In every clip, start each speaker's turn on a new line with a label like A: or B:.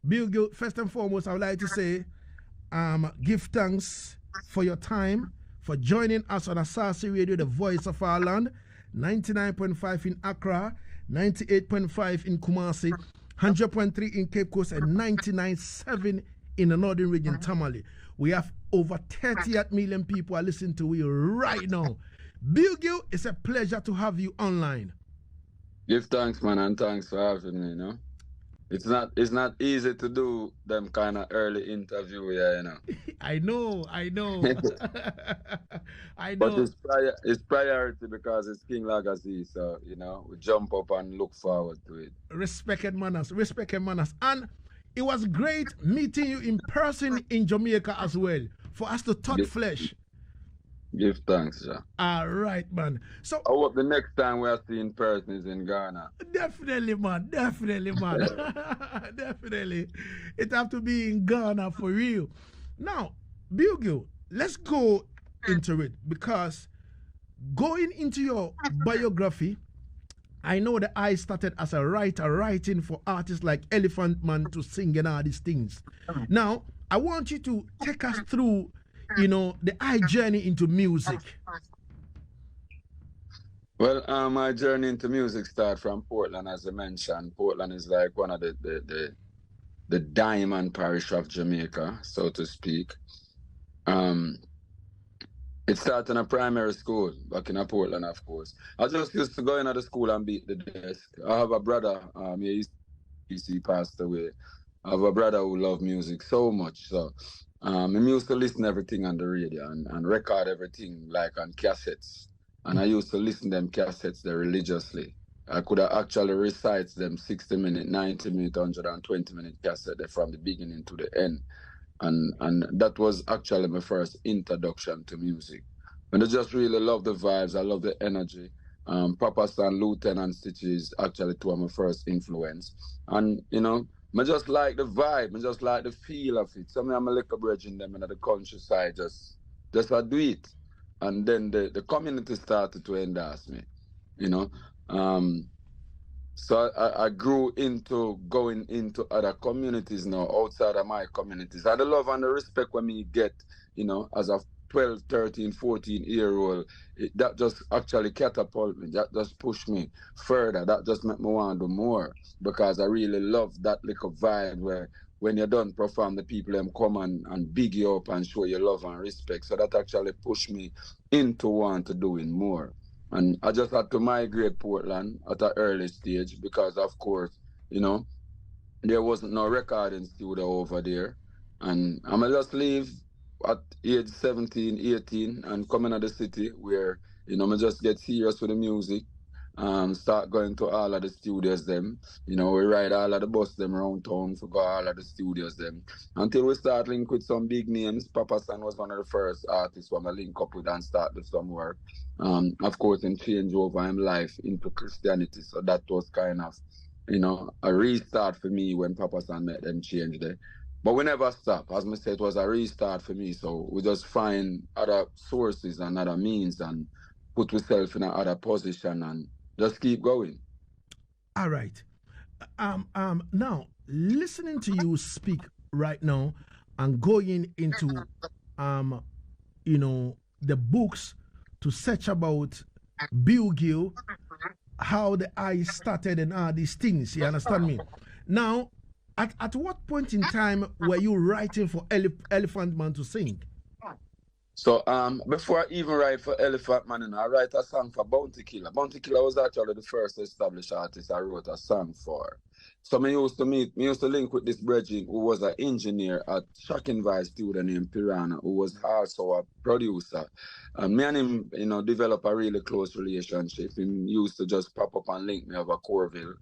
A: Bugle, first and foremost, I would like to say, give thanks for your time, for joining us on Asaase Radio, the voice of our land, 99.5 in Accra, 98.5 in Kumasi, 100.3 in Cape Coast, and 99.7 in the northern region, Tamale. We have over 38 million people are listening to you right now. Bugle, it's a pleasure to have you online.
B: Give thanks, man, and thanks for having me, you know. It's not easy to do them kind of early interview, yeah, you know.
A: I know. I know.
B: But it's priority because it's King Lagazee, so, you know, we jump up and look forward to it.
A: Respect and manners. And it was great meeting you in person in Jamaica as well, for us to touch flesh.
B: Give thanks, yeah.
A: All right, man. So
B: I hope the next time we are seeing in person is in Ghana.
A: Definitely, man. Definitely. It have to be in Ghana for real. Now, Bugle, let's go into it, because going into your biography, I know that I started as a writer, writing for artists like Elephant Man to sing and all these things. Now, I want you to take us through, you know, the journey into music.
B: Well, my journey into music started from Portland, as I mentioned. Portland is like one of the diamond parish of Jamaica, so to speak. It started in a primary school back in Portland, of course. I just used to go into the school and beat the desk. I have a brother, he passed away. I have a brother who loved music so much. So I used to listen to everything on the radio and record everything like on cassettes. And I used to listen to them cassettes there religiously. I could actually recite them 60-minute, 90-minute, 120-minute cassette from the beginning to the end. And that was actually my first introduction to music. And I just really love the vibes. I love the energy. Papa San, Lieutenant Stitches actually two of my first influence. And, you know, I just like the vibe. I just like the feel of it. So I'm a little bridge in them in the countryside, just I do it. And then the community started to endorse me, you know. So I grew into going into other communities now, outside of my communities. And the love and the respect when me get, you know, as a 12, 13, 14-year-old, that just actually catapult me. That just pushed me further. That just made me want to do more, because I really love that little vibe where when you're done perform, the people them come and big you up and show you love and respect. So that actually pushed me into want to doing more. And I just had to migrate Portland at an early stage because, of course, you know, there wasn't no recording studio over there. And I'm going to just leave at age 17, 18 and come into the city where, you know, I just get serious with the music. Start going to all of the studios them. You know, we ride all of the bus them around town to go all of the studios them. Until we start link with some big names. Papa San was one of the first artists who I link up with and start do some work. Of course, and change over him life into Christianity. So that was kind of, you know, a restart for me when Papa San met them change there. But we never stop. As I said, it was a restart for me. So we just find other sources and other means and put ourselves in another position and just keep going.
A: All right. Now, listening to you speak right now and going into, you know, the books to search about Bugle, how the eye started and all these things, you understand me? Now, at what point in time were you writing for Elephant Man to sing?
B: So before I even write for Elephant Man, I write a song for Bounty Killer. Bounty Killer was actually the first established artist I wrote a song for. So me used to link with this brethren who was an engineer at Shocking Vice studio named Piranha, who was also a producer. Me and him, you know, developed a really close relationship. He used to just pop up and link me over Corville.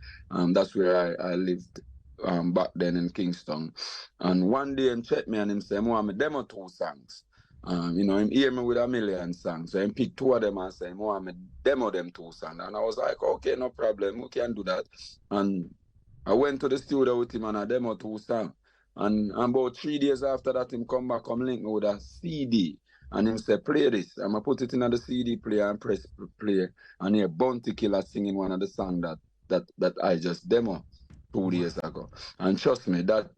B: That's where I lived back then in Kingston. And one day him checked me and him said, I want me demo 2 songs. You know, him hear me with a million songs. So him pick 2 of them and say, I want me demo them 2 songs. And I was like, okay, no problem, we can do that. And I went to the studio with him and I demo 2 songs. And about 3 days after that, him come back, come link me with a CD. And him say, play this. And I put it in the CD player and press play. And hear Bounty Killer singing one of the songs that I just demo. 2 days ago. And trust me, that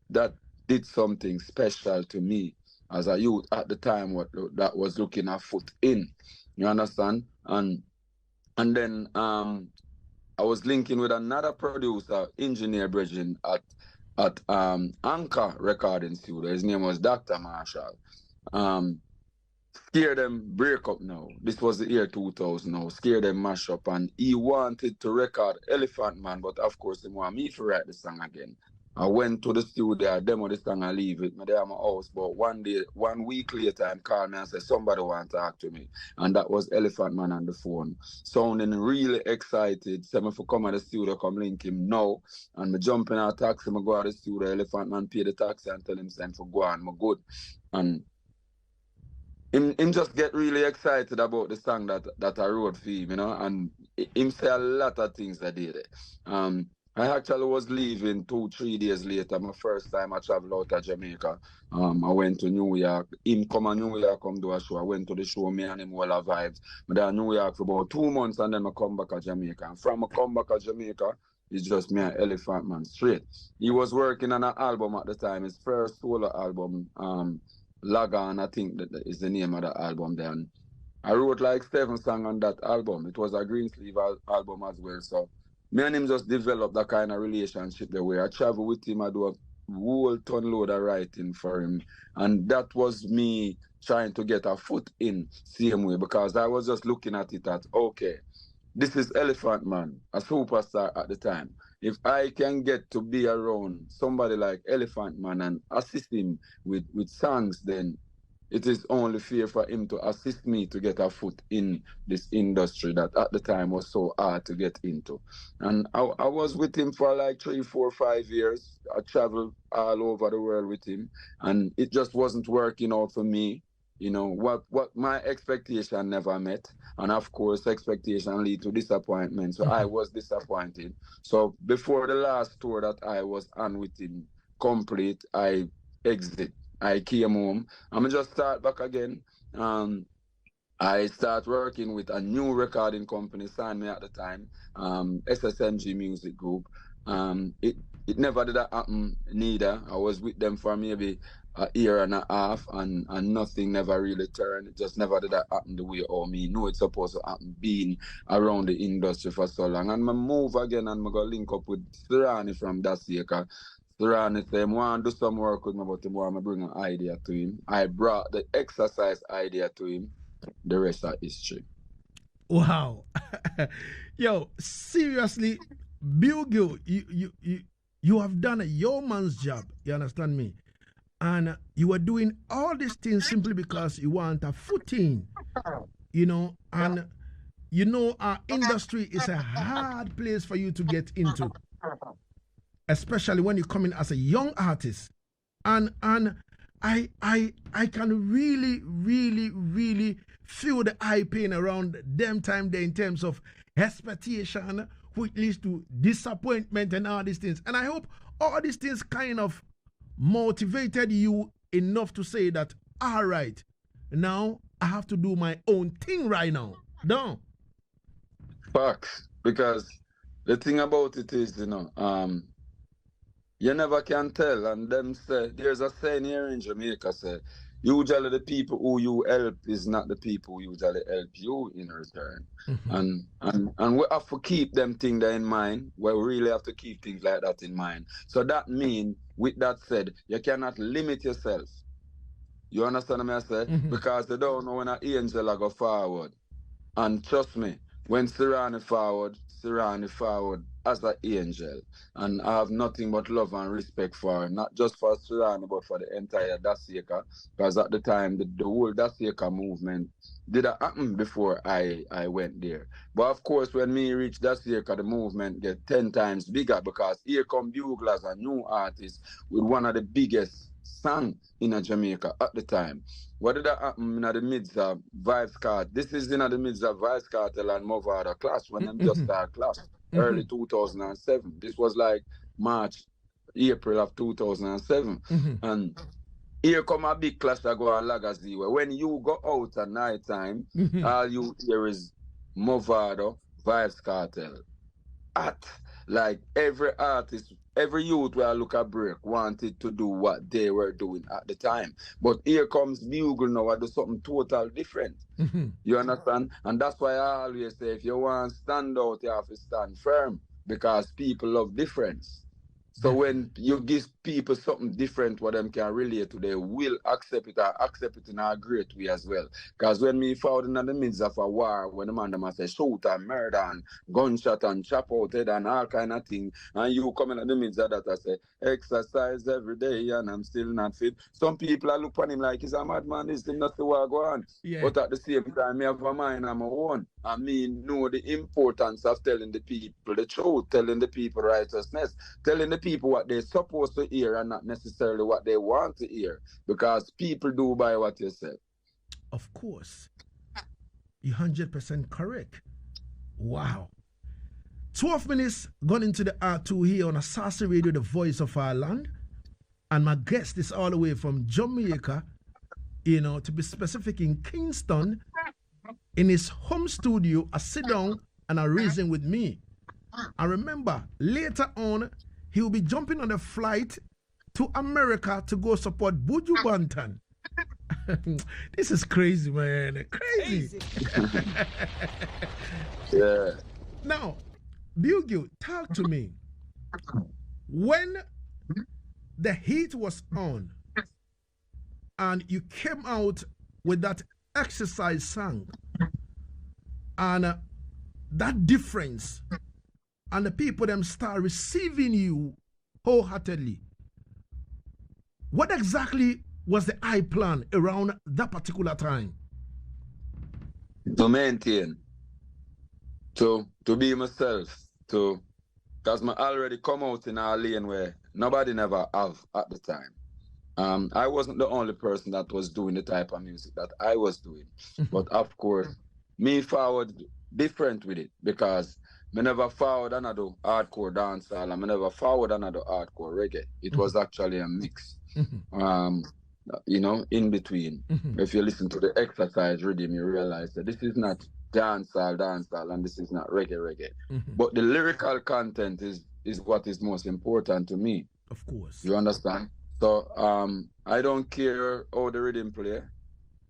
B: did something special to me as a youth at the time that was looking a foot in. You understand? And then I was linking with another producer, engineer Bridging at Anchor Recording Studio. His name was Dr. Marshall. Scare Them break up now. This was the year 2000 now. Scare Them mash up, and he wanted to record Elephant Man, but of course he want me to write the song again. I went to the studio, I demo the song, I leave it. I there at my house, but 1 week later, I called me and said, somebody want to talk to me. And that was Elephant Man on the phone. Sounding really excited. Said me for come at the studio, come link him now. And me jump in a taxi, I go to the studio, Elephant Man pay the taxi and tell him send for go on, I'm good. And him just get really excited about the song that I wrote for him, you know, and him say a lot of things I did. I actually was leaving 2-3 days later. My first time I traveled out of Jamaica. I went to New York. Him come to New York, come do a show. I went to the show, me and him all our vibes. I there in New York for about 2 months and then I come back to Jamaica. And from I come back to Jamaica, it's just me and Elephant Man straight. He was working on an album at the time, his first solo album, Lagazee, I think that is the name of the album then. I wrote like 7 songs on that album. It was a green sleeve album as well. So me and him just developed that kind of relationship the way I travel with him. I do a whole ton load of writing for him. And that was me trying to get a foot in same way, because I was just looking at it as, okay, this is Elephant Man, a superstar at the time. If I can get to be around somebody like Elephant Man and assist him with songs, then it is only fair for him to assist me to get a foot in this industry that at the time was so hard to get into. And I was with him for like 3, 4, 5 years. I traveled all over the world with him, and it just wasn't working out for me. You know, what my expectation never met. And of course, expectation lead to disappointment. So I was disappointed. So before the last tour that I was on with him complete, I exit. I came home. I'm just start back again. I start working with a new recording company, signed me at the time, SSMG Music Group. It never did that happen neither. I was with them for maybe a year and a half, and nothing never really turned. It just never did that happen the way all me know it's supposed to happen, being around the industry for so long. And I move again and I go link up with Sirani from Dasika. Sirani said, I want to do some work with me, but I want to bring an idea to him. I brought the exercise idea to him. The rest are history.
A: Wow. Yo, seriously, Bugle, you have done a yeoman's job. You understand me? And you are doing all these things simply because you want a footing, you know, and you know our industry is a hard place for you to get into, especially when you come in as a young artist. And I can really feel the eye pain around them time there in terms of expectation, which leads to disappointment and all these things. And I hope all these things kind of motivated you enough to say that, all right, now I have to do my own thing right now. No.
B: Facts. Because the thing about it is, you know, you never can tell. And them say, there's a saying here in Jamaica, say, usually the people who you help is not the people who usually help you in return. And we have to keep them things there in mind. We really have to keep things like that in mind. So that means, with that said, you cannot limit yourself. You understand what I say? Because they don't know when an angel will go forward. And trust me, when Sirani forward as an angel. And I have nothing but love and respect for her, not just for Sirani, but for the entire Dasika. Because at the time, the whole Dasika movement did happen before I went there. But of course, when me reach Dasika, the movement get 10 times bigger, because here come Bugle as a new artist with one of the biggest songs in Jamaica at the time. What did that happen in the midst of Vybz Kartel? This is in the midst of Vybz Kartel and Movada clash, when them just start clash. Early 2007. This was like April of 2007. And here come a big clash that go on Lagazee, where when you go out at night time, all you hear is Movada, Vybz Kartel. Like every artist every youth where I look at break wanted to do what they were doing at the time. But here comes Bugle now, I do something total different. You understand? And that's why I always say, if you want to stand out, you have to stand firm, because people love difference. So when you give people something different what them can relate to, they will accept it, and accept it in a great way as well. Because when me found in the midst of a war, when the man them say shoot and murder and gunshot and chop out head and all kind of thing, and you come in the midst of that, I say, exercise every day and I'm still not fit. Some people I look on him like he's a madman, this thing not the way go on.
A: Yeah.
B: But at the same time, me have a mind on my own. I mean, know the importance of telling the people the truth, telling the people righteousness, telling the people what they're supposed to hear and not necessarily what they want to hear. Because people do by what you say.
A: Of course. You're 100% correct. Wow. 12 minutes gone into the R2 here on Asaase Radio, the voice of our land. And my guest is all the way from Jamaica, you know, to be specific, in Kingston, in his home studio, a sit down and a reason with me. And remember, later on, he will be jumping on a flight to America to go support Buju Banton. This is crazy, man. Crazy.
B: Yeah.
A: Now, Bugle, talk to me. When the heat was on and you came out with that exercise song, and that difference, and the people them start receiving you wholeheartedly, what exactly was the I plan around that particular time?
B: To maintain, to be myself, because I already come out in a lane where nobody never have at the time. I wasn't the only person that was doing the type of music that I was doing. But of course, me forward different with it, because I never forward another hardcore dancehall, and I never forward another hardcore reggae. It was actually a mix. You know, in between. If you listen to the exercise rhythm, you realize that this is not dancehall, and this is not reggae. But the lyrical content is what is most important to me.
A: Of course.
B: You understand? So I don't care how the rhythm play.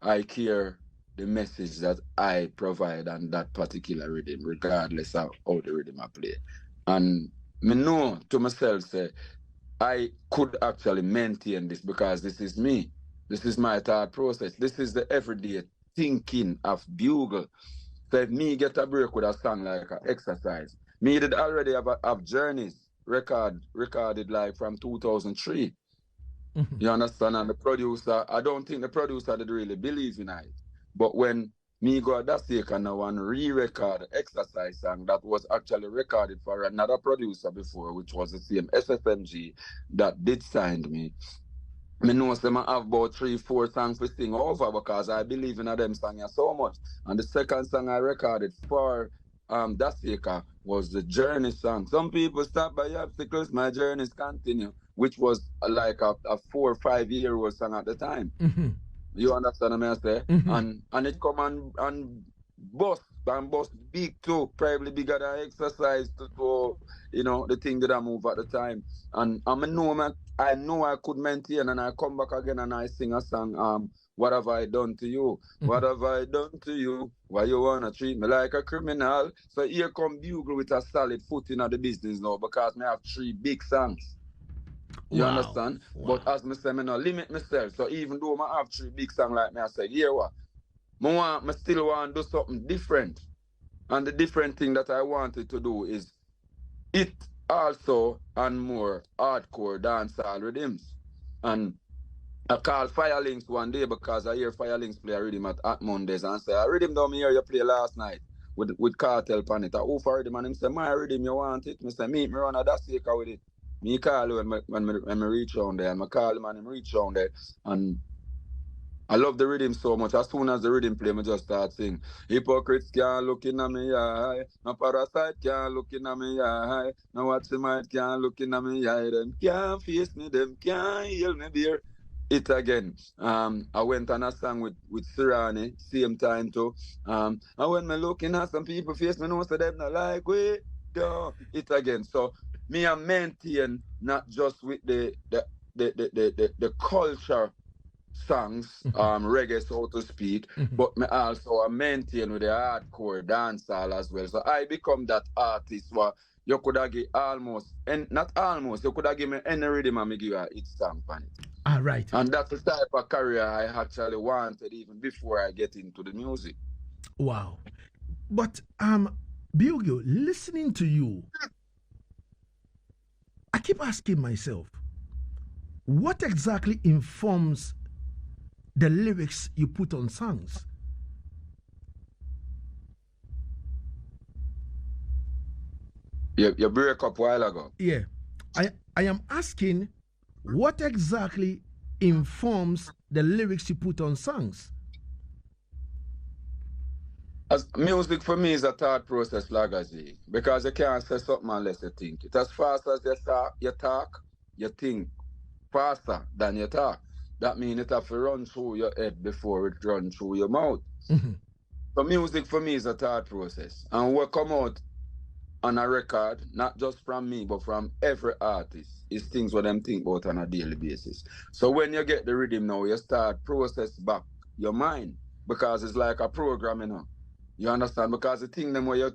B: I care the message that I provide on that particular rhythm, regardless of how the rhythm I play. And me know to myself, say, I could actually maintain this because this is me. This is my thought process. This is the everyday thinking of Bugle. So if me get a break with a song like an exercise, me did already have journeys recorded like from 2003. You understand? And the producer, I don't think the producer did really believe in it. But when me go at that sake and now and re-record the exercise song that was actually recorded for another producer before, which was the same SFMG that did sign me. I know them I have about 3-4 songs to sing over because I believe in them songs so much. And the second song I recorded for Dasika was the Journey song. Some people stop by obstacles, my journeys continue, which was like a 4 or 5 year old song at the time. You understand what I say? And it come and bust big too, probably bigger than exercise to you know, the thing that I move at the time. And I know I could maintain, and I come back again and I sing a song, what have I done to you? What have I done to you? Why you wanna treat me like a criminal? So here come Bugle with a solid foot in the business now, because I have 3 big songs. You understand?
A: Wow.
B: But as I say, I no limit myself. So even though I have 3 big songs like me, I say, here what? I still want to do something different. And the different thing that I wanted to do is it also and more hardcore dancehall rhythms. And I called Firelinks one day because I hear Firelinks play a rhythm at Mondays, and say, I rhythm down here you play last night with Cartel on it. I offer rhythm, and him say, my rhythm you want it? I say, meet me run a Dasika with it. Me call when I reach around there, and I call him and him reach around there. And I love the rhythm so much. As soon as the rhythm play, I just start singing. Hypocrites can't look in at me eye. No parasite can't look in at me eye. No watchmite can't look in at me eye. Them can't face me, them can't heal me beer. It again. I went on a song with Sirani, same time too. And when me looking at some people face, me know so them not like we do it again. So me I maintain not just with the culture songs, reggae so to speak, but me also I maintain with the hardcore dancehall as well. So I become that artist where you could have give almost, and not almost, you could have give me any rhythm and me give you a hit song on it.
A: All right.
B: And that's the type of career I actually wanted even before I get into the music.
A: Wow. But Bugle, listening to you, I keep asking myself, what exactly informs the lyrics you put on songs?
B: You break up a while ago.
A: Yeah. I am asking, what exactly informs the lyrics you put on songs?
B: As music for me is a thought process, Lagazee, because you can't say something unless you think it. As fast as you talk, you think faster than you talk. That means it have to run through your head before it run through your mouth. So music for me is a thought process. And what come out on a record, not just from me, but from every artist, is things what them think about on a daily basis. So when you get the rhythm now, you start process back your mind, because it's like a program, you know. You understand? Because the thing them where you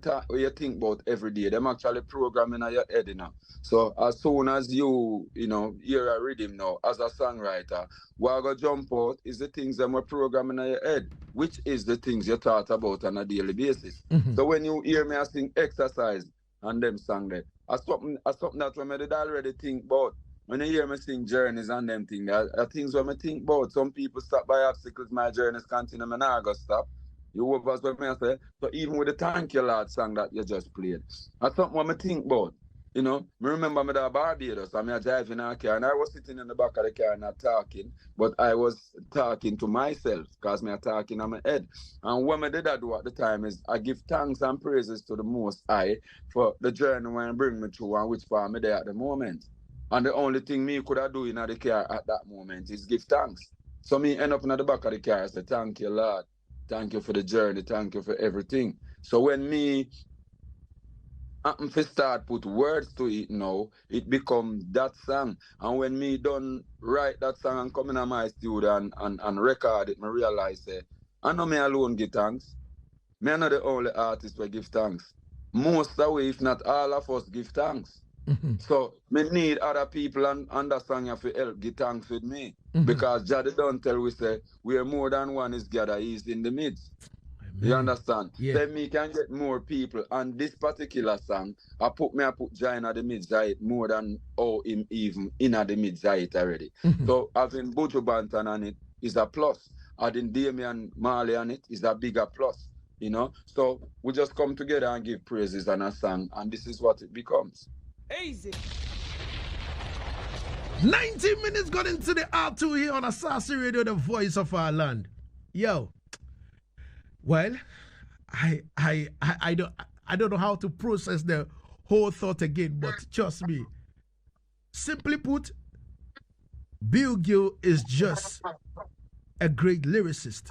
B: think about every day, them actually programming in your head, you know. So as soon as you hear a rhythm now, as a songwriter, what go jump out is the things them were programming in your head, which is the things you thought about on a daily basis. So when you hear me I sing Exercise and them song there, as something that I did already think about. When you hear me sing Journeys and them things, are things what I think about. Some people stop by obstacles, my journeys continue, and I go stop. You was what I say. So even with the Thank You Lord song that you just played, that's something what I think about. You know, me remember me at Barbados, and me driving a car, and I was sitting in the back of the car not talking, but I was talking to myself, because me talking on my head. And what I did I do at the time is I give thanks and praises to the Most High for the journey when bring me through and which part me there at the moment. And the only thing me could have do in the car at that moment is give thanks. So me end up in the back of the car and say, thank you, Lord. Thank you for the journey. Thank you for everything. So when me start put words to it now, it become that song. And when me done write that song and come in my studio and record it, me realize I know me alone give thanks. Me not the only artist who give thanks. Most of the way, if not all of us, give thanks. So me need other people and understand you to help give thanks with me. Because Jadi don't tell we say where more than one is gathered, he's in the midst. You understand?
A: Yeah.
B: Then me can get more people. And this particular song, I put Jai in the mid-side more than him even in the mid-side already. So having Buju Banton on it is a plus. Having Damian Marley on it is a bigger plus. You know? So we just come together and give praises on a song, and this is what it becomes.
C: Easy.
A: 90 minutes got into the R2 here on Asaase Radio, the voice of our land. Yo. Well, I don't know how to process the whole thought again, but trust me. Simply put, Bugle is just a great lyricist.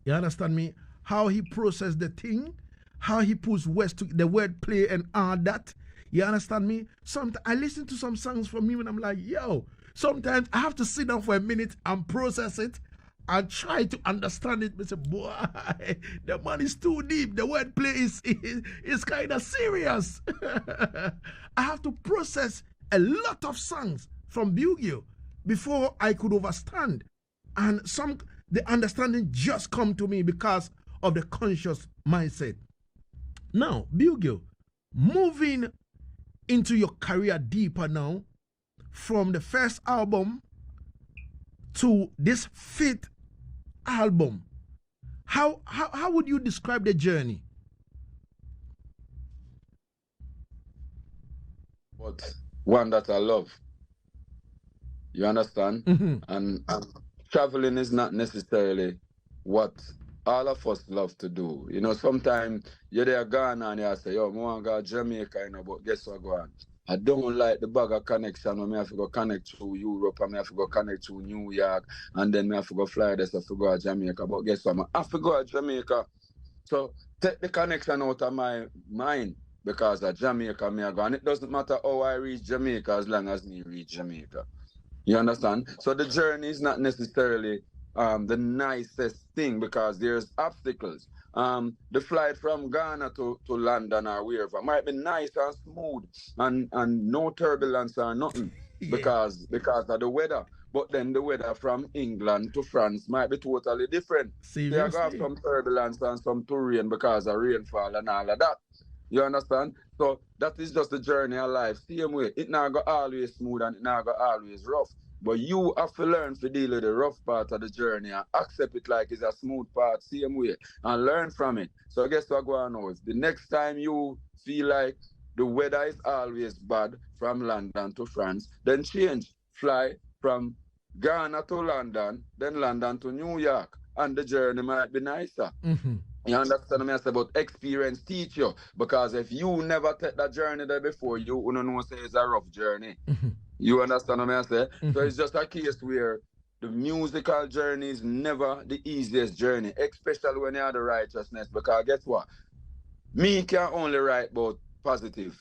A: You understand me? How he processed the thing, how he puts words to the wordplay and all that. You understand me? Sometimes I listen to some songs from him and I'm like, yo, sometimes I have to sit down for a minute and process it and try to understand it. I say, boy, the man is too deep. The wordplay is kind of serious. I have to process a lot of songs from Bugle before I could understand. And the understanding just come to me because of the conscious mindset. Now, Bugle, moving into your career deeper now, from the first album to this 5th album, how would you describe the journey?
B: But one that I love. You understand? And traveling is not necessarily what all of us love to do. You know, sometimes you're there Ghana and you say, yo, I want to go to Jamaica, you know, but guess what, go on? I don't like the bag of connection when I have to go connect to Europe and I have to go connect to New York and then I have to go fly this, I have to go to Jamaica. But guess what, I have to go to Jamaica. So take the connection out of my mind because of Jamaica me I go. And it doesn't matter how I reach Jamaica as long as me reach Jamaica. You understand? So the journey is not necessarily the nicest thing because there's obstacles. The flight from Ghana to London or wherever might be nice and smooth and no turbulence or nothing because of the weather. But then the weather from England to France might be totally different.
A: Seriously?
B: They are going to have some turbulence and some rain because of rainfall and all of that. You understand? So that is just the journey of life. Same way. It not go always smooth and it not go always rough. But you have to learn to deal with the rough part of the journey and accept it like it's a smooth part, same way, and learn from it. So guess what going on is the next time you feel like the weather is always bad from London to France, then change. Fly from Ghana to London, then London to New York, and the journey might be nicer.
A: Mm-hmm.
B: You understand what I say? But experience teach you. Because if you never take that journey there before, you wouldn't know say it's a rough journey.
A: Mm-hmm.
B: You understand what I say?
A: Mm-hmm.
B: So it's just a case where the musical journey is never the easiest journey, especially when you have the righteousness. Because guess what? Me can only write about positive.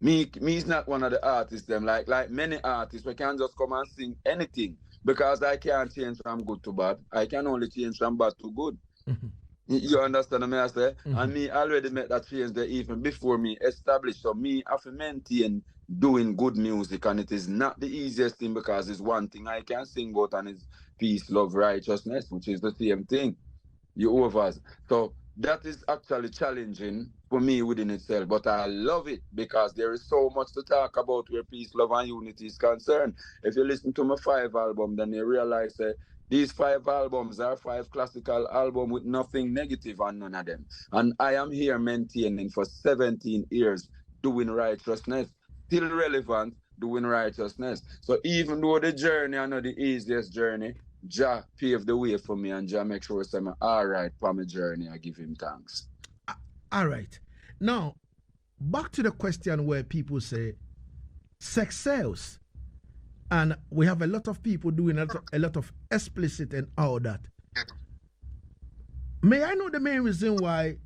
B: Me is not one of the artists them like many artists we can just come and sing anything because I can't change from good to bad. I can only change from bad to good.
A: Mm-hmm.
B: You understand what I say?
A: Mm-hmm.
B: And me already made that change there even before me established. So me have to maintain doing good music, and it is not the easiest thing because it's one thing I can sing about and it's peace, love, righteousness, which is the same thing. You overs. So that is actually challenging for me within itself, but I love it because there is so much to talk about where peace, love, and unity is concerned. If you listen to my 5 albums, then you realize that these 5 albums are 5 classical albums with nothing negative on none of them. And I am here maintaining for 17 years doing righteousness, still relevant, doing righteousness. So even though the journey is not the easiest journey, Jah paved the way for me and Jah make sure I'm all right for my journey. I give him thanks.
A: All right. Now, back to the question where people say sex sells. And we have a lot of people doing a lot of explicit and all that. May I know the main reason why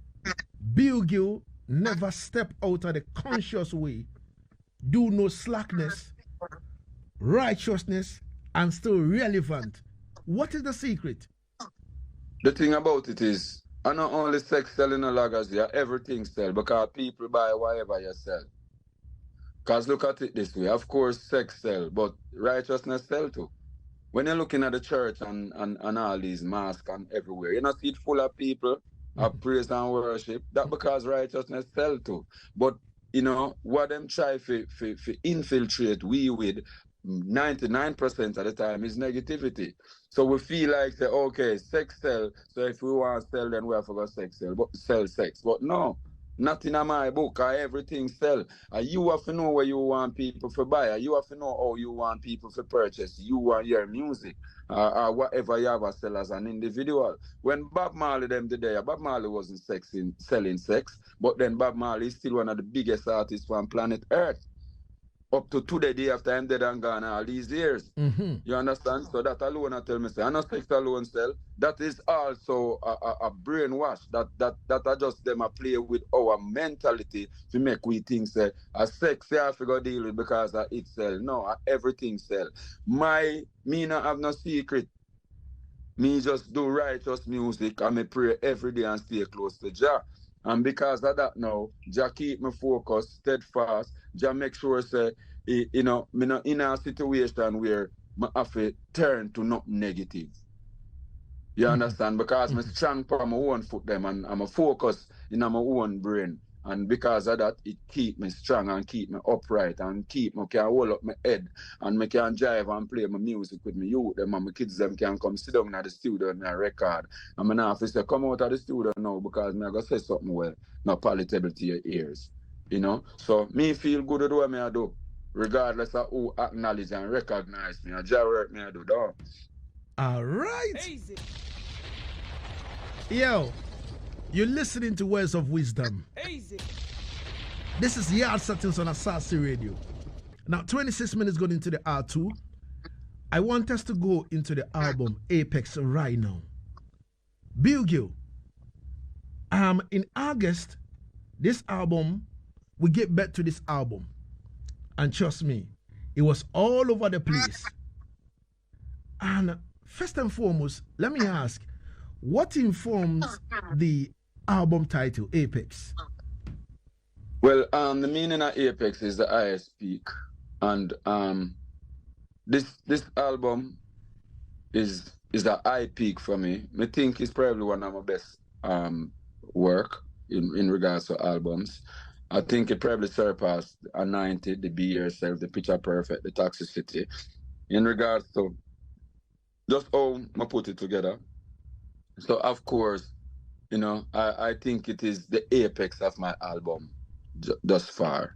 A: Bugle never step out of the conscious way, do no slackness, righteousness, and still relevant? What is the secret?
B: The thing about it is, I not only sex selling a Lagazee, everything sell because people buy whatever you sell. Because look at it this way, of course sex sell, but righteousness sell too. When you're looking at the church and all these masks and everywhere, you know, see it full of people of praise and worship, that because righteousness sell too. But, you know, what them try to infiltrate we with 99% of the time is negativity. So we feel like, say, okay, sex sell, so if we want to sell, then we have to go sell sex. But no, not in my book, everything sell. You have to know where you want people to buy. You have to know how you want people to purchase. You want your music, or whatever you have to sell as an individual. When Bob Marley them today, Bob Marley wasn't selling sex, but then Bob Marley is still one of the biggest artists on planet Earth. Up to today, day after I'm dead and gone all these years.
A: Mm-hmm.
B: You understand? So that alone I tell me, say, I know sex alone sell. That is also a brainwash. That I just them a play with our mentality to make we think say a sex I have to go deal with because it sell. No, everything sell. Me not have no secret. Me just do righteous music and me pray every day and stay close to Jah. And because of that now, Jah keep me focused, steadfast. Jah make sure say, you know, me not in a situation where I have to turn to nothing negative. You understand? Because I'm strong for my own foot them and I'm a focus in my own brain. And because of that, it keep me strong and keep me upright and keep me can hold up my head and me can drive and play my music with me youth them and my kids them can come sit down at the studio and I record. And I have to say, come out of the studio now because me I go say something well, not palatable to your ears. You know? So me feel good at what me I do, regardless of who acknowledge and recognize me. And Jah work me I do that.
A: All right. Easy. Yo. You're listening to Words of Wisdom. Easy. This is Yaad Settingz on Asaase Radio. Now, 26 minutes going into the R2. I want us to go into the album Apex right now. Bugle. In August this album, we get back to this album, and trust me, it was all over the place. And first and foremost, let me ask, what informs the album title, Apex?
B: Well, the meaning of Apex is the highest peak, and this album is a high peak for me. I think it's probably one of my best work in regards to albums. I think it probably surpassed a 90, the Be Yourself, the Picture Perfect, the Toxicity. In regards to just how I put it together. So of course, you know, I think it is the apex of my album thus far.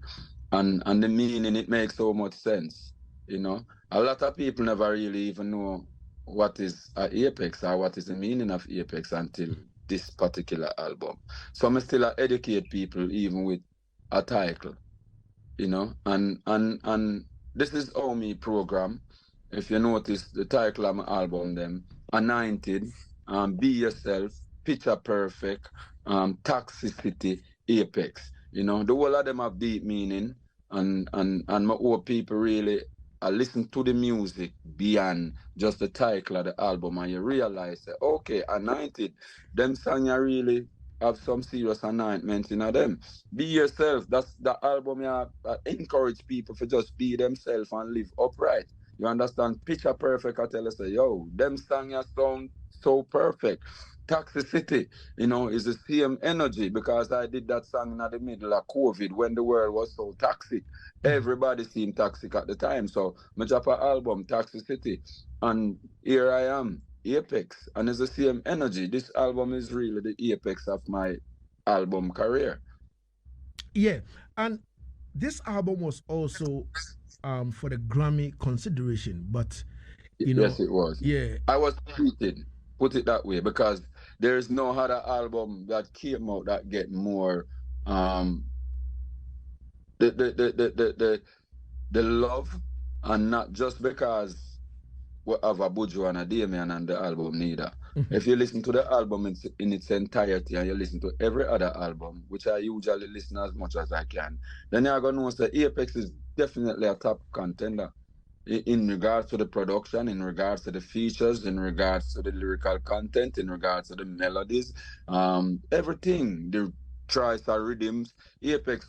B: And the meaning, it makes so much sense. You know, a lot of people never really even know what is an apex or what is the meaning of apex until this particular album. So I'm still educate people even with a title, you know, and this is how me program. If you notice the title of my album, them Anointed, Be Yourself, Picture Perfect, Toxicity, Apex. You know, the whole of them have deep meaning, and my old people really listen to the music beyond just the title of the album, and you realize that, okay, Anointed, them songs really have some serious anointment in them. Be Yourself, that's the album I encourage people to just be themselves and live upright. You understand? Picture Perfect, I tell us, yo, them songs sound so perfect. Toxicity, you know, is the same energy, because I did that song in the middle of COVID when the world was so toxic. Everybody seemed toxic at the time. So I drop an album, Toxicity, and here I am, Apex, and it's the same energy. This album is really the apex of my album career.
A: Yeah, and this album was also for the Grammy consideration, but you know,
B: yes, it was.
A: Yeah,
B: I was cheated, put it that way, because there is no other album that came out that get more the love, and not just because we have a Buju and a Damien on the album neither. If you listen to the album in its entirety, and you listen to every other album, which I usually listen as much as I can, then you're going to know that Apex is definitely a top contender in regards to the production, in regards to the features, in regards to the lyrical content, in regards to the melodies, everything, the choice of rhythms. Apex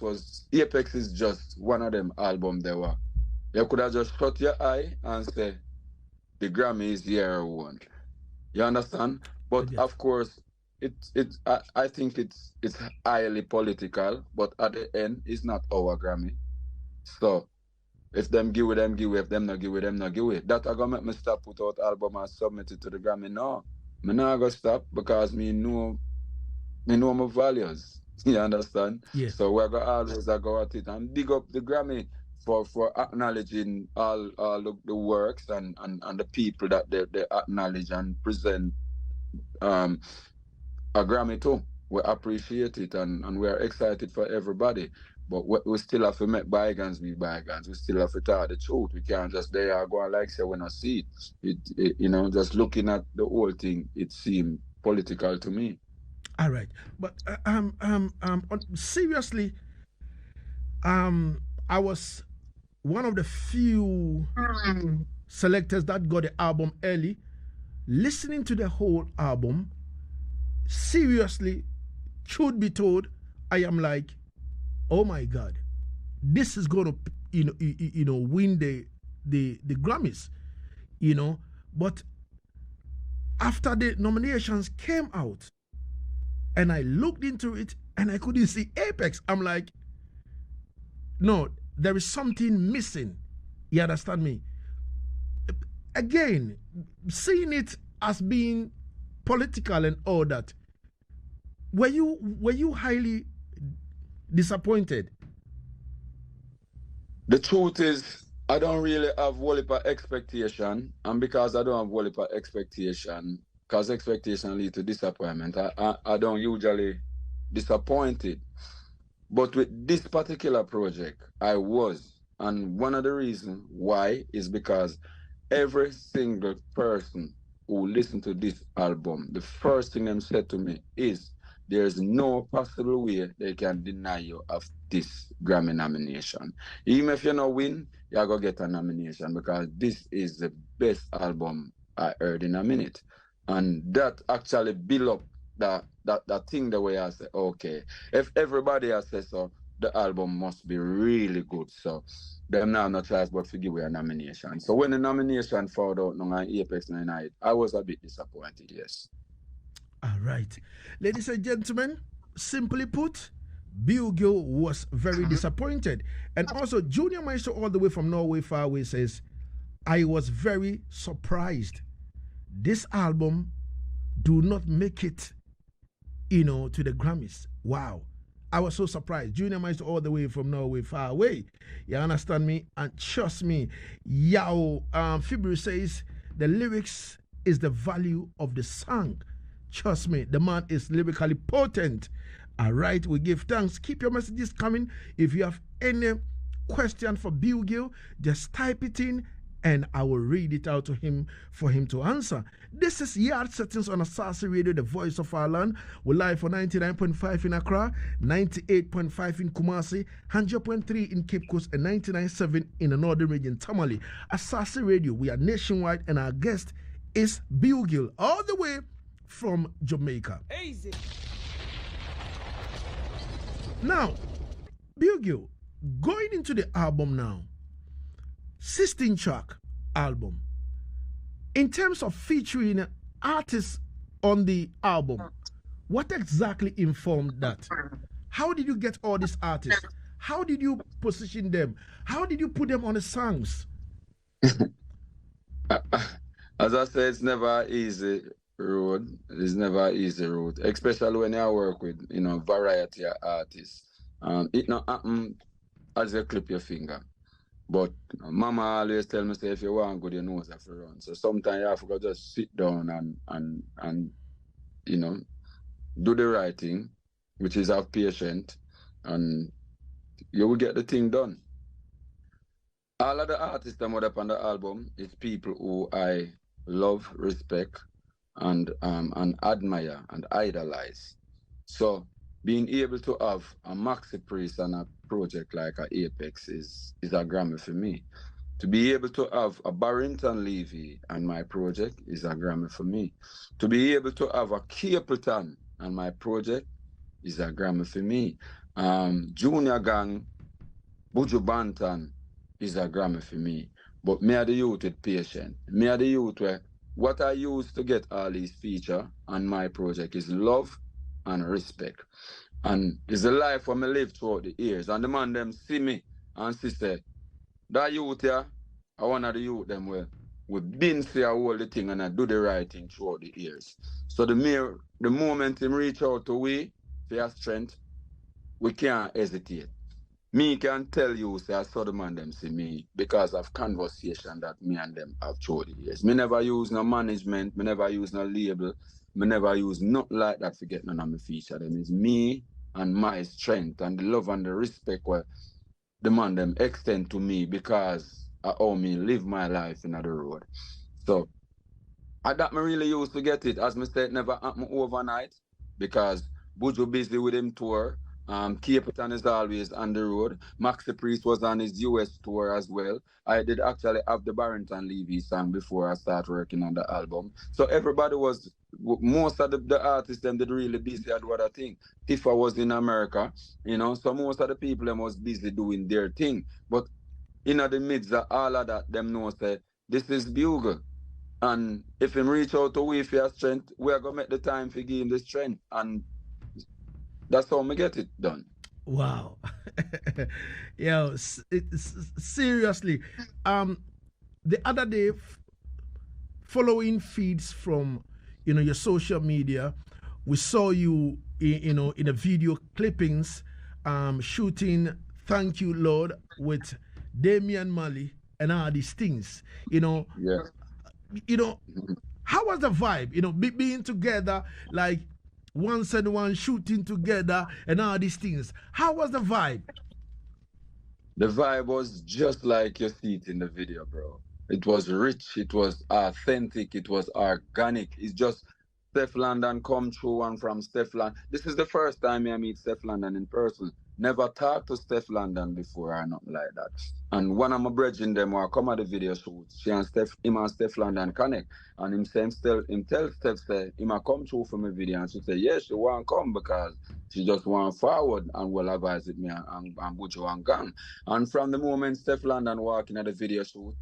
B: is just one of them albums there were. You could have just shut your eye and say, the Grammy is year one. You understand? But
A: yes.
B: of course, I think it's highly political, but at the end, it's not our Grammy. So if them give it, them give it. If them not give it, them not give it. That I gonna make me stop put out album and submit it to the Grammy. No, me not gonna stop, because me know my values. You understand?
A: Yeah.
B: So we're gonna always go at it and big up the Grammy for acknowledging all the works and the people that they acknowledge and present a Grammy too. We appreciate it, and we're excited for everybody. But we still have to make bygones be bygones. We still have to tell the truth. We can't just go and like say when I see it. You know, just looking at the whole thing, it seemed political to me.
A: All right, but seriously, I was one of the few selectors that got the album early. Listening to the whole album, seriously, truth be told, I am like, oh my God, this is going to win the Grammys, you know. But after the nominations came out, and I looked into it, and I couldn't see Apex, I'm like, no, there is something missing. You understand me? Again, seeing it as being political and all that, were you highly disappointed?
B: The truth is, I don't really have whole heap of expectation, and because I don't have whole heap of expectation, because expectation lead to disappointment, I don't usually disappointed. But with this particular project, I was, and one of the reasons why is because every single person who listened to this album, the first thing they said to me is, there's no possible way they can deny you of this Grammy nomination. Even if you don't win, you're going to get a nomination because this is the best album I heard in a minute. And that actually built up that thing the way I say, okay, if everybody has said so, the album must be really good. So them now no choice but to give you a nomination. So when the nomination found out on Apex 99, I was a bit disappointed, yes.
A: All right. Ladies and gentlemen, simply put, Bugle was very disappointed. And also, Junior Maestro, all the way from Norway, far away, says, I was very surprised. This album do not make it, to the Grammys. Wow. I was so surprised. Junior Maestro all the way from Norway, far away. You understand me? And trust me, Fibri says the lyrics is the value of the song. Trust me, the man is lyrically potent. All right, we give thanks. Keep your messages coming. If you have any question for Bugle, just type it in and I will read it out to him for him to answer. This is Yaad Settingz on Asaase Radio, the voice of our land. We're live for 99.5 in Accra, 98.5 in Kumasi, 100.3 in Cape Coast, and 99.7 in the northern region, Tamale. Asaase Radio, we are nationwide, and our guest is Bugle, all the way from Jamaica.
C: Easy.
A: Now, Bugle, going into the album now, 16-track album. In terms of featuring artists on the album, what exactly informed that? How did you get all these artists? How did you position them? How did you put them on the songs?
B: As I said, it's never an easy road. It's never an easy road, especially when I work with, variety of artists. It not happen as you clip your finger. But Mama always tell me, say, if you want good, you know how to run. So sometimes you have to just sit down and do the right thing, which is have patience, and you will get the thing done. All of the artists that are up on the album is people who I love, respect, and admire and idolize. So being able to have a Maxi Priest and a project like a Apex is a Grammy for me. To be able to have a Barrington Levy and my project is a Grammy for me. To be able to have a Capleton and my project is a Grammy for me. Junior Gang, Buju Banton is a Grammy for me. But me are the youth with patience. Me are the youth where what I use to get all these features on my project is love and respect. And it's the life where I live throughout the years. And the man them see me and say, that youth here, I one of the youth them where we've been say I hold the thing and I do the right thing throughout the years. So the moment him reach out to we for your strength, we can't hesitate. Me can tell you, say I saw the man them see me because of conversation that me and them have throughout the years. Me never use no management, me never use no label, me never use nothing like that to get none of my feature. Them is me and my strength and the love and the respect where the man them extend to me because I owe me live my life in the road. So I that me really used to get it. As me said, never happened overnight because Buju busy with him tour. Capleton is always on the road. Maxi Priest was on his US tour as well. I did actually have the Barrington Levy song before I started working on the album. So everybody was, most of the artists them did really busy at what I think. Tifa was in America, so most of the people them was busy doing their thing. But in the midst of all of that, them know say, this is Bugle. And if him reach out to we for your strength, we are going to make the time for give him the strength. And that's how we get it done.
A: Wow. Yo, seriously. The other day, following feeds from, your social media, we saw you, in a video clippings, shooting Thank You, Lord, with Damian Marley and all these things,
B: Yeah.
A: How was the vibe, being together, like, once and one shooting together and all these things? How was the vibe?
B: The vibe was just like you see it in the video, bro. It was rich, it was authentic, it was organic. It's just Steph London come through and from Steph London. This is the first time I meet Steph London in person. Never talked to Steph London before or nothing like that. And one of my brethren them who come at the video shoot, him and Steph London connect. And him tell Steph say, him a come through for my video. And she say, yes, she want come because she just want forward and will advise with me and Buju and gang. And from the moment Steph London walking at the video shoot,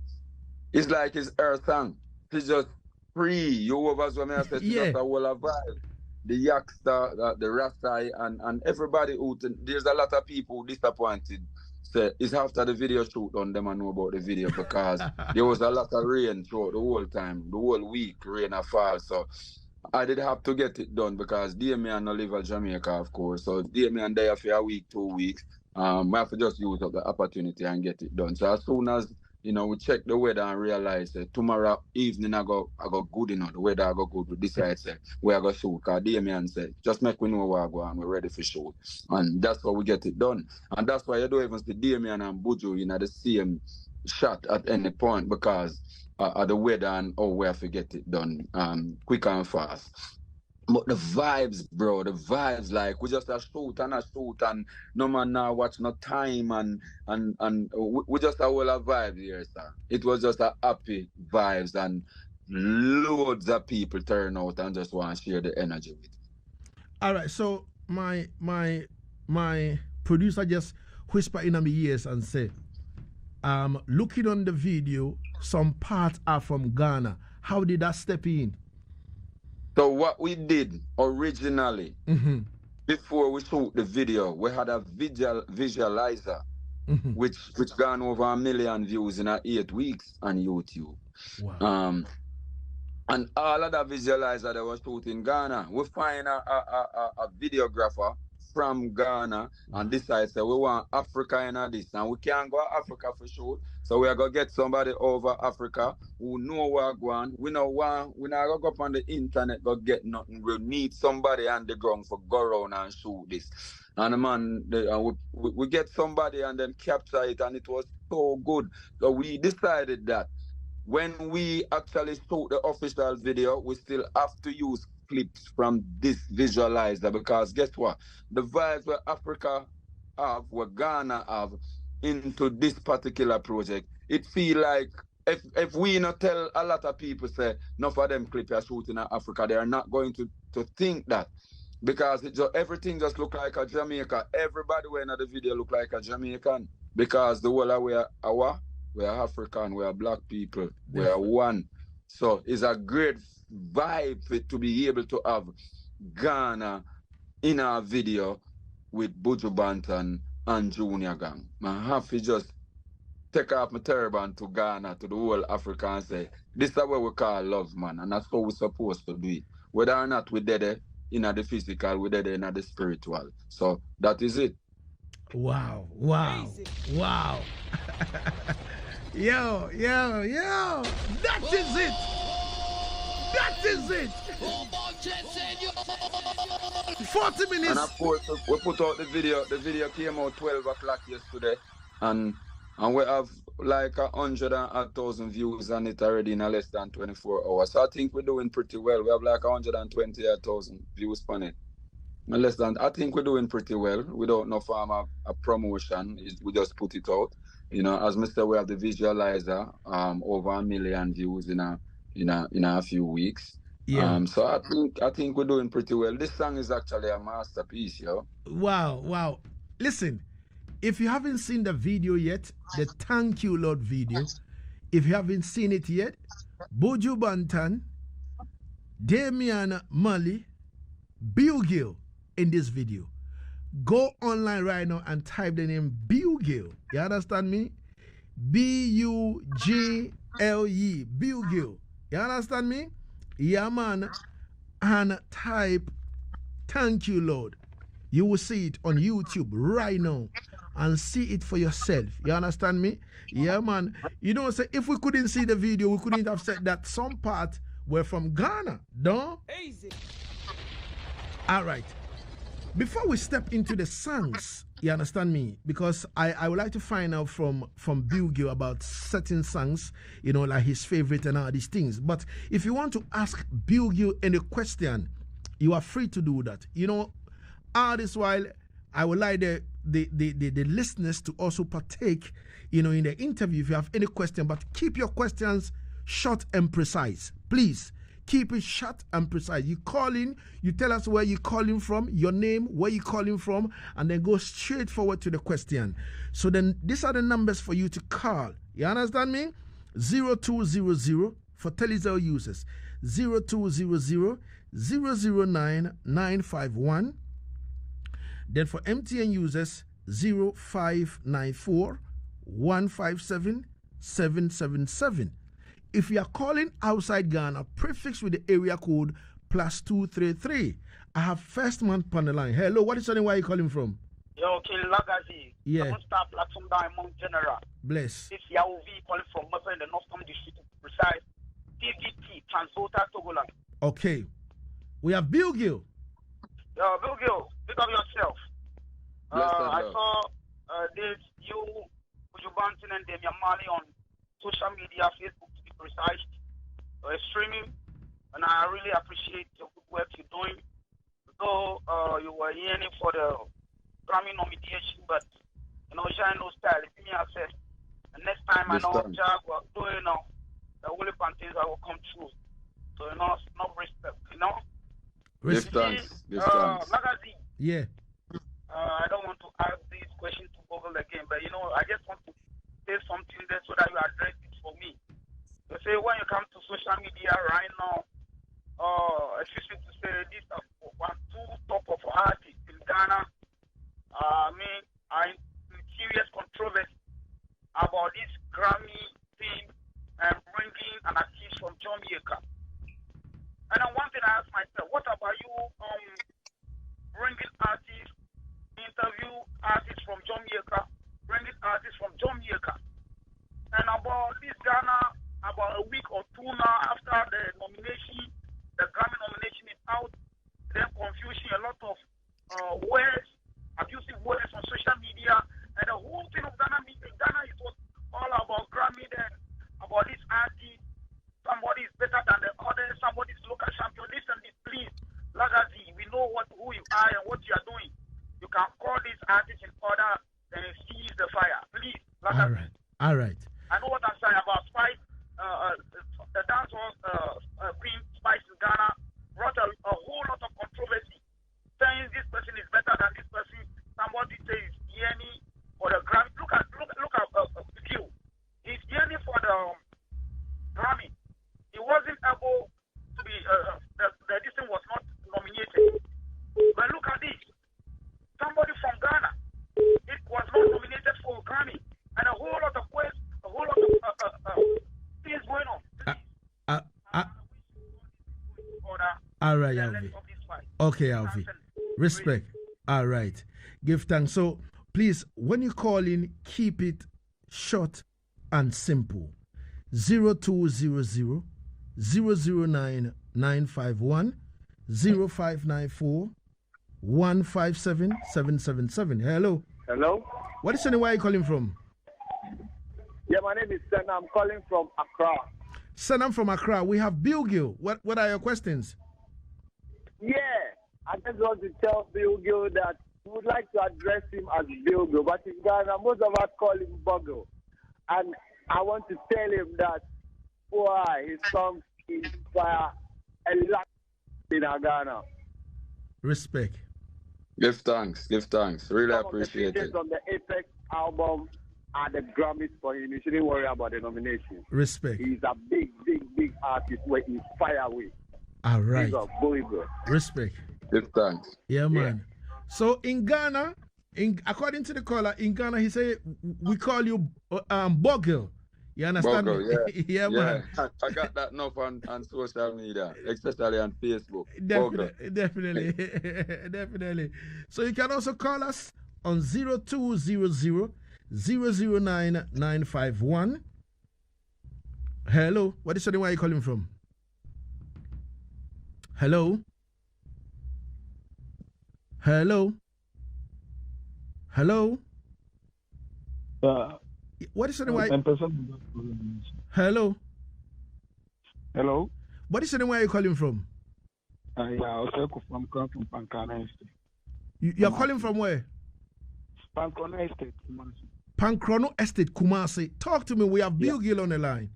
B: it's like it's her song. She's just free. You over so I said,
A: Yeah.
B: just a whole of vibe. The Yaksta, the Rastai, and everybody who there's a lot of people disappointed. Say it's after the video shoot on them and know about the video because there was a lot of rain throughout the whole time, the whole week, rain and fall. So I did have to get it done because Damien no live in Jamaica, of course. So Damien there for a week, 2 weeks. I have to just use up the opportunity and get it done. So as soon as we check the weather and realize tomorrow evening I go good, the weather I go good. We decide we are going to shoot. Because Damien said, just make we know where I go and we're ready for shoot. And that's how we get it done. And that's why you don't even see Damien and Buju the same shot at any point because of the weather and how we have to get it done quick and fast. But the vibes, bro, like we just a shoot and no man now watch no time and we just a whole of vibes here, sir. It was just a happy vibes and loads of people turn out and just want to share the energy with it.
A: All right, so my producer just whisper in my ears and say, looking on the video, some parts are from Ghana. How did that step in?
B: So what we did originally, before we shoot the video, we had a visualizer, which gone over 1 million views in 8 weeks on YouTube.
A: Wow.
B: And all of that visualizer that was shot in Ghana, we find a videographer from Ghana and decide say we want Africa in this and we can't go Africa for sure. So we are gonna get somebody over Africa who know where we're going. We not gonna go up on the internet go get nothing. We need somebody on the ground for go around and shoot this. And man, we get somebody and then capture it and it was so good. So we decided that when we actually shoot the official video, we still have to use clips from this visualizer because guess what? The vibes where Africa have, where Ghana have into this particular project, it feel like if we not tell a lot of people say enough of them clips are shooting in Africa, they are not going to think that because everything just look like a Jamaica. Everybody in the video look like a Jamaican because the whole we are African, we are black people, we are one. So it's a great vibe to be able to have Ghana in our video with Buju Banton and Junior Gang. I have to just take off my turban to Ghana, to the whole Africa and say, this is what we call love, man. And that's how we're supposed to do it. Whether or not we're dead in the physical, we're dead in the spiritual. So that is it.
A: Wow. Yo. That is it. That is it. 40 minutes.
B: And of course, we put out the video. The video came out 12 o'clock yesterday. And we have like 100,000 views on it already in less than 24 hours. So I think we're doing pretty well. We have like 120,000 views on it. I think we're doing pretty well. We don't know from a promotion. We just put it out. As Mr. We have the visualizer, over 1 million views in a few weeks.
A: Yeah.
B: So I think we're doing pretty well. This song is actually a masterpiece, yo.
A: Wow. Listen, if you haven't seen the video yet, the Thank You Lord video, if you haven't seen it yet, Buju Banton, Damian Mali, Bugle in this video. Go online right now and type the name Bugle. You understand me? Bugle. Bugle. You understand me? Yeah, man. And type Thank You, Lord. You will see it on YouTube right now and see it for yourself. You understand me? Yeah, man. You don't say if we couldn't see the video, we couldn't have said that some parts were from Ghana. Don't? Easy. All right. Before we step into the songs, You understand me? Because I would like to find out from Bugle about certain songs, like his favorite and all these things. But if you want to ask Bugle any question, you are free to do that. All this while, I would like the listeners to also partake, in the interview if you have any question. But keep your questions short and precise, please. Keep it short and precise. You call in, you tell us where you're calling from, your name, where you're calling from, and then go straight forward to the question. So then these are the numbers for you to call. You understand me? 0200 for Telecel users. 0200 009 951. Then for MTN users, 0594 157 777. If you are calling outside Ghana, prefix with the area code +233. I have first man on the line. Hello, what is your name? Where are you calling from?
C: Yo, Lagazee.
A: Yeah.
C: Star platform Diamond General.
A: Bless.
C: This Yaad calling from Masa in the Northern District, precise. TVT, Transporter, Togoland.
A: Okay. We have Bugle.
C: Yo, Bugle, pick up yourself.
B: Yes,
C: I saw this you Banton and Damian Mali on social media, Facebook to be precise, streaming, and I really appreciate the good work you're doing. Though you were yearning for the Grammy nomination, but shine no style. It's me, I said, and next time I know Jag will doing the Willie Panties I will come true. So no respect,
B: Thanks.
C: Lagazee.
A: Yeah.
C: I don't want to ask this question to Bugle again, but I just want to say something there so that you address it for me. You say when you come to social media right now, excuse me to say this two top of artists in Ghana. I'm in serious controversy about this Grammy thing and bringing an artist from Jamaica. And then one thing I ask myself, what about you bringing artists, interview artists from Jamaica, bringing artists from Jamaica? And about this Ghana, about a week or two now after the nomination, the Grammy nomination is out, then confusion, a lot of words, abusive words on social media, and the whole thing of Ghana, it was all about Grammy then, about this artist, somebody is better than the other, somebody is local champion, this and this, please, Lagazee, we know who you are and what you are doing. You can call this artist in order and seize the fire, please, Lagazee.
A: All right.
C: I know what I'm saying about Spice, the dancehall queen Spice in Ghana brought a whole lot of controversy, saying this person is better than this person. Somebody says yearning for the Grammy. Look at Q. He's yearning for the Grammy. He wasn't able to be. The distance was not nominated. But look at this. Somebody from Ghana. It was not nominated for Grammy, and a whole lot of questions. A whole lot of things going on.
A: All right, Alvi. Okay, Alvi. Respect. All right. Give thanks. So, please, when you call in, keep it short and simple. 0200 009 951 0594 157 777. Hello.
D: Hello.
A: What is your name? Where are you calling from?
D: Yeah, my name is Senna. I'm calling from Accra.
A: Senna from Accra. We have Bugle. What are your questions?
D: Yeah, I just want to tell Bugle that we would like to address him as Bugle, but in Ghana, most of us call him Bugle. And I want to tell him that his songs inspire a lot in Ghana.
A: Respect.
B: Give thanks. Really appreciate it.
D: On the Apex album are the Grammys for him. You shouldn't worry about the nomination.
A: Respect.
D: He's a big artist where he inspire with.
A: All right. Respect.
B: Give thanks.
A: Yeah, man. Yeah. So in Ghana, according to the caller, in Ghana, he said we call you Bugle. You understand?
B: Bugle, yeah.
A: Yeah, man.
B: I got that enough on social media, especially on Facebook.
A: Definitely. So you can also call us on 0200 009 951. Hello. What is your name? Where are you calling from? Hello. Hello?
E: Yeah.
A: What is the name? Hello?
E: Hello?
A: What is the name where you're calling from?
E: Yeah, I was from Pancana Estate.
A: You're calling from where?
E: Pancana Estate, Kumasi.
A: Pancrono Estate, Kumasi. Talk to me. We have Bugle on the line.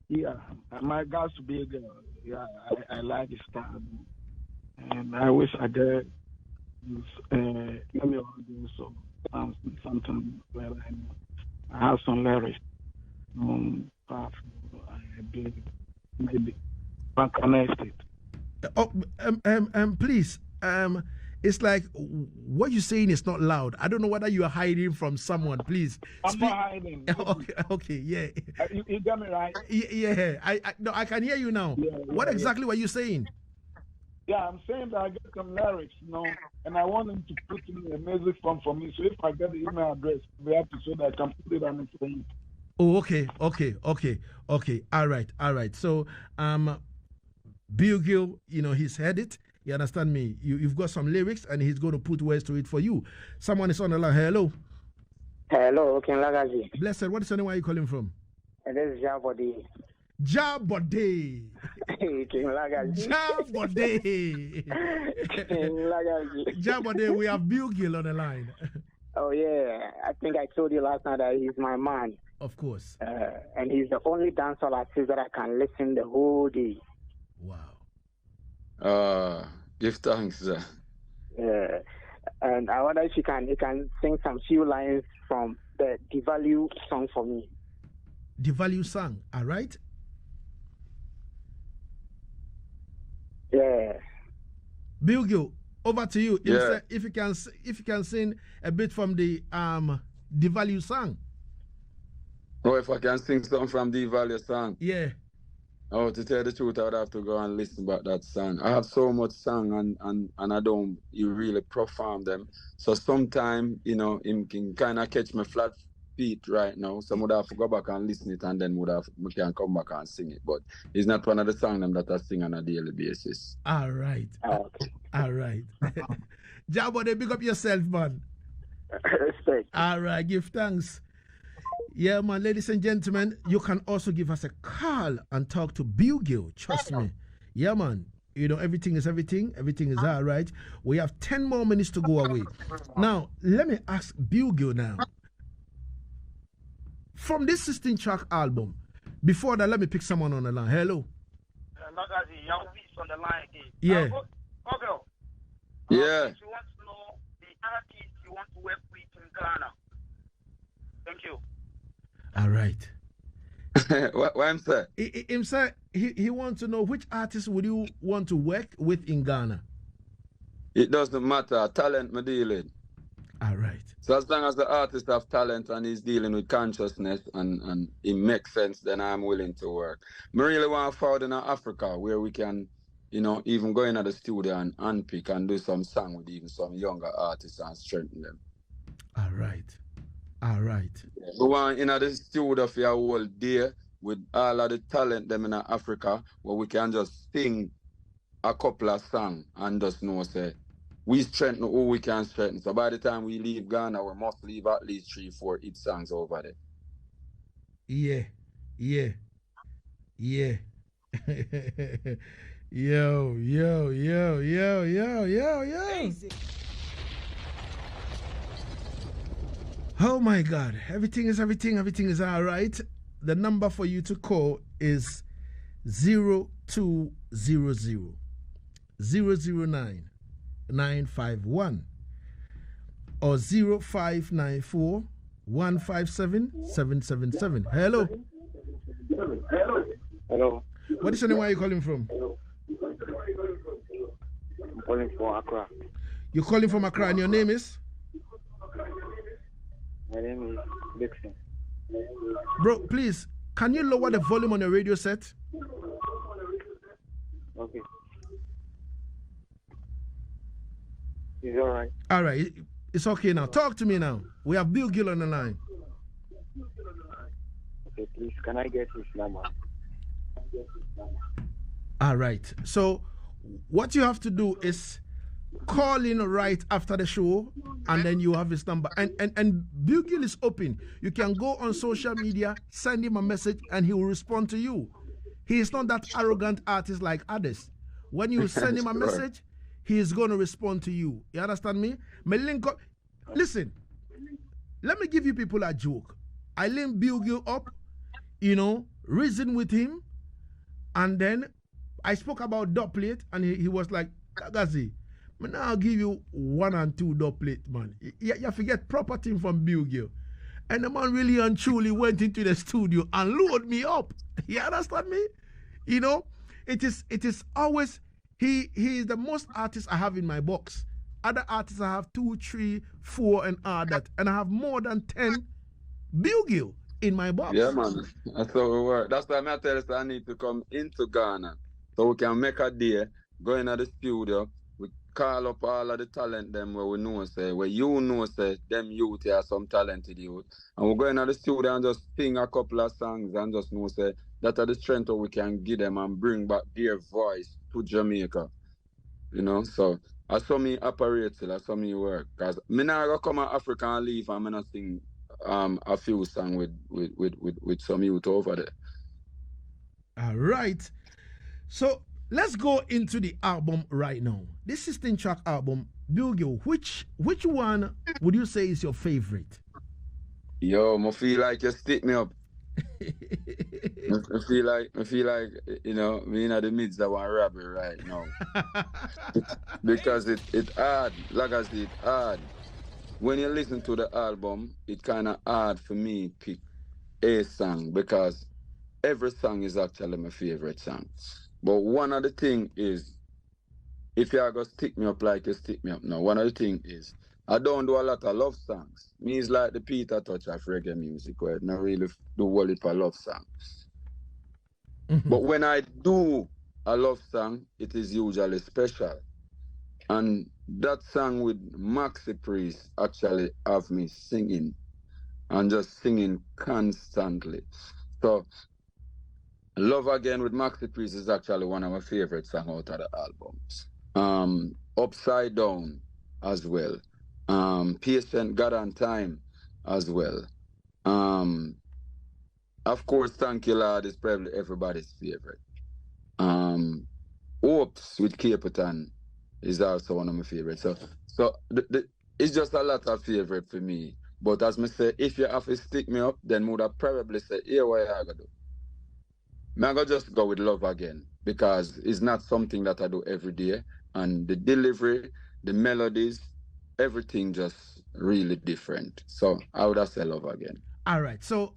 E: Yeah, my guys Bugle. Yeah, I like his style. And I wish I did let me do something where I have some lyrics. I believe maybe Pancana Estate.
A: Please, it's like what you're saying is not loud. I don't know whether you are hiding from someone. Please,
E: I'm not hiding.
A: Okay, yeah.
E: You got me right.
A: Yeah, I can hear you now. What exactly were you saying?
E: Yeah, I'm saying that I get some lyrics, and I want him to put in a music form for me. So if I get the email address, we have to so that I can put it on the screen.
A: Oh, okay. All right. So, Bugle, he's heard it. You understand me? You've got some lyrics, and he's going to put words to it for you. Someone is on the line. Hello.
F: Hello, King Lagazee.
A: Blessed. What is your name? Where are you calling from?
F: This is Jabode.
A: Jabode.
F: King Lagazee.
A: Jabode.
F: King Lagazee.
A: Jabode, we have Bugle on the line.
F: Oh, yeah. I think I told you last night that he's my man.
A: Of course.
F: And he's the only dancehall artist that I can listen the whole day.
A: Wow.
B: Give thanks.
F: Yeah. And I wonder if he can sing some few lines from the Devalue song for me.
A: Devalue song, all right?
F: Yeah.
A: Bugle, over to you.
B: Yeah.
A: If you can sing a bit from the Devalue song.
B: Oh, if I can sing something from the Value song.
A: Yeah.
B: Oh, to tell the truth, I would have to go and listen about that song. I have so much song and I don't really perform them. So sometimes, him can kind of catch me flat feet right now. So I would have to go back and listen it and then we can come back and sing it. But it's not one of the songs that I sing on a daily basis.
A: All right.
F: Okay.
A: All right. Jabode, big up yourself, man.
F: Respect.
A: All right, give thanks. Yeah, man, ladies and gentlemen, you can also give us a call and talk to Bugle. Trust me. Yeah, man. Everything is everything. Everything is all right. We have 10 more minutes to go away. Now, let me ask Bugle now. From this 16-track album, before that, let me pick someone on the line. Hello.
C: Lagazee, young beast on the line again.
A: Yeah.
C: Bugle.
B: Yeah.
C: If you want to know the artist you want to work with in Ghana. Thank you.
A: All right.
B: What I'm saying?
A: He wants to know which artist would you want to work with in Ghana?
B: It doesn't matter. Talent me dealing.
A: All right.
B: So as long as the artist have talent and he's dealing with consciousness and it makes sense, then I'm willing to work. I really want to forward in Africa where we can, even go into the studio and unpick and do some song with even some younger artists and strengthen them.
A: All right. All right.
B: We want in the studio for a whole day with all of the talent them in Africa where we can just sing a couple of songs and just say, we strengthen who we can strengthen. So by the time we leave Ghana, we must leave at least 3-4 hit songs over there.
A: Yeah. Yo. Easy. Oh my God. Everything is everything. Everything is all right. The number for you to call is 0200 009 951 or 0594 157 777. Hello.
F: Hello.
A: What is your name? Where are you calling from?
F: I'm calling from Accra.
A: You're calling from Accra and your name is?
F: My name is Dixon.
A: Bro, please, can you lower the volume on your radio set?
F: Okay. Is it all right?
A: All right. It's okay now. Talk to me now. We have Bugle on the line.
F: Okay, please, can I get his number?
A: All right. So what you have to do is call in right after the show, and then you have his number. And Bugle is open. You can go on social media, send him a message, and he will respond to you. He is not that arrogant artist like others. When you send him a message, he is going to respond to you. You understand me? Listen, let me give you people a joke. I link Bugle up, reason with him, and then I spoke about dub plate, and he was like, Lagazee, now I'll give you 1 and 2 dub plate, man. You forget proper thing from Bugle. And the man really and truly went into the studio and loaded me up. You understand me? It is always, he is the most artist I have in my box. Other artists I have 2, 3, 4 and all that. And I have more than 10 Bugle in my box.
B: Yeah, man. That's how it works. That's why I tell you I need to come into Ghana so we can make a day, go into the studio, we call up all of the talent them where we know say, where you know say, them youth here are some talented youth. And we go into the studio and just sing a couple of songs and just know say, that are the strength that we can give them and bring back their voice to Jamaica. So I saw me operate till I saw me work. Because I not go come to Africa and leave and I not sing a few songs with some youth over there.
A: All right. So let's go into the album right now. This 16-track album, Bugle, which one would you say is your favorite?
B: Yo, I feel like you stick me up. I feel like me in the midst of one robbery right now. Because it hard, Lagazee, it hard. When you listen to the album, it kind of hard for me to pick a song because every song is actually my favorite song. But one of the things is, if you are going to stick me up like you stick me up now, one of the things is, I don't do a lot of love songs. Me is like the Peter touch of reggae music, where I don't really do a whole heap of love songs. But when I do a love song, it is usually special. And that song with Maxi Priest actually have me singing and just singing constantly. So Love Again with Maxi Priest is actually one of my favorite songs out of the albums. Upside Down as well. Patient God on Time as well. Of course, Thank You Lord is probably everybody's favorite. Hopes with Capitan is also one of my favorites. So it's just a lot of favorite for me. But as I say, if you have to stick me up, then would have probably say, here what I gotta do. I'm gonna just go with Love Again because it's not something that I do every day. And the delivery, the melodies, everything just really different. So I would have said Love Again.
A: All right. So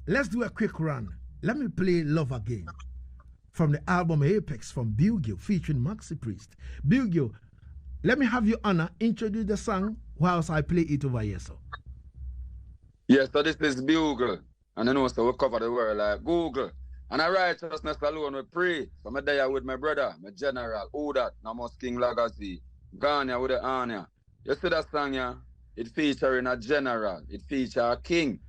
A: let's do a quick run. Let me play Love Again from the album Apex from Bugle featuring Maxi Priest. Bugle, let me have your honor introduce the song whilst I play it over here. So.
B: Yes, so this is Bugle. And I know so we cover the world like Google. And I righteousness alone we pray. So I'm there with my brother, my general, who that, Namos King Lagazee, Ghana with the honor. You see that song, yeah? It featuring a general. It features a king,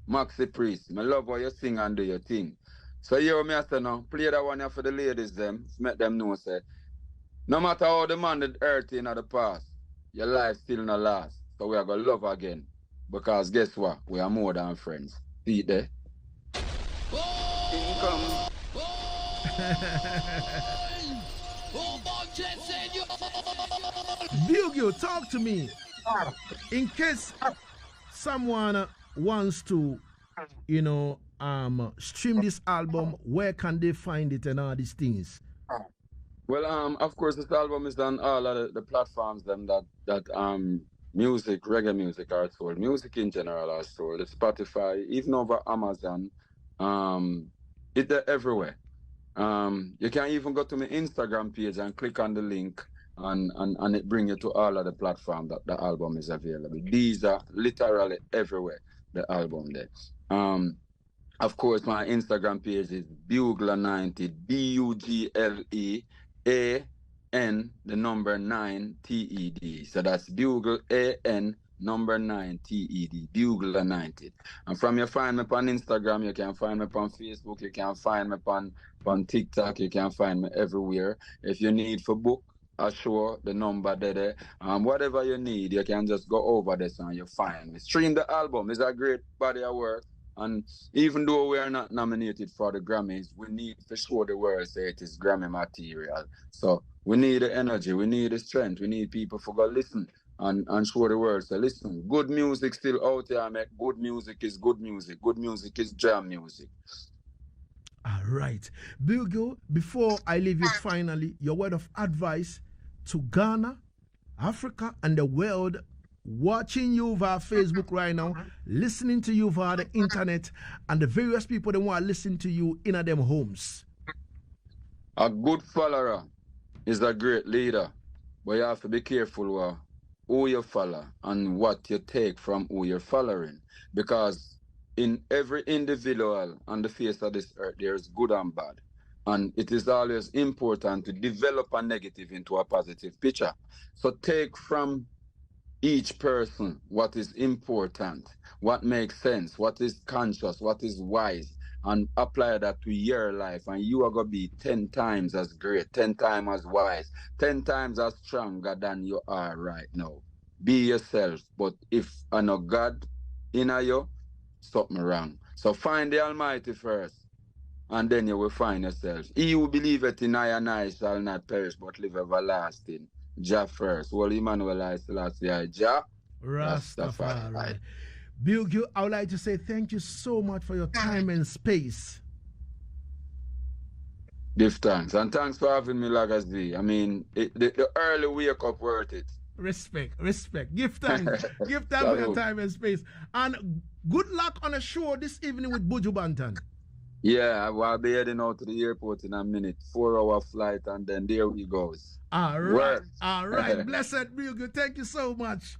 B: Maxi Priest. I love how you sing and do your thing. So you me I say now, play that one here for the ladies them, make them know say, no matter how the man did hurt in the past, your life still not last. So we are gonna love again. Because guess what? We are more than friends. See it there? Income.
A: Bugle, talk to me. In case someone wants to, stream this album, where can they find it and all these things?
B: Well, of course, this album is on all of the platforms them that music, reggae music are sold. Music in general are sold. It's Spotify, even over Amazon. It's everywhere. You can even go to my Instagram page and click on the link and it bring you to all of the platforms that the album is available. These are literally everywhere, the album there. Of course, my Instagram page is Bugle90, BUGLEAN, the number 9 TED. So that's Bugle AN number 9 TED, Bugle90. And from you find me on Instagram, you can find me on Facebook, you can find me on TikTok, you can find me everywhere. If you need for book, Assure the number there. Whatever you need, you can just go over this and you find me. Stream the album. It's a great body of work. And even though we are not nominated for the Grammys, we need to show the world say it is Grammy material. So we need the energy, we need the strength, we need people to go listen and show the world. So listen, good music still out there, mate. Good music is good music. Good music is jam music.
A: All right. Bugle, before I leave you finally, your word of advice to Ghana, Africa, and the world watching you via Facebook right now, listening to you via the internet, and the various people that want to listen to you in them homes.
B: A good follower is a great leader, but you have to be careful who you follow and what you take from who you're following, because in every individual on the face of this earth, there's good and bad. And it is always important to develop a negative into a positive picture. So take from each person what is important, what makes sense, what is conscious, what is wise, and apply that to your life. And you are going to be 10 times as great, 10 times as wise, 10 times as stronger than you are right now. Be yourself. But if I know God in you, something wrong. So find the Almighty first, and then you will find yourself. He who believeth in I and I shall not perish, but live everlasting. Jah first. Well, Emmanuel I Selassie, Jah
A: Rastafari. Bugle, I would like to say thank you so much for your time and space.
B: Give thanks. And thanks for having me, Lagazee. I mean, the early wake up worth it.
A: Respect. Give thanks. Give thanks for your time and space. And good luck on a show this evening with Buju Banton.
B: Yeah, I'll be heading out to the airport in a minute. 4-hour flight, and then there we goes.
A: All right. All right. Blessed Bugle. Thank you so much.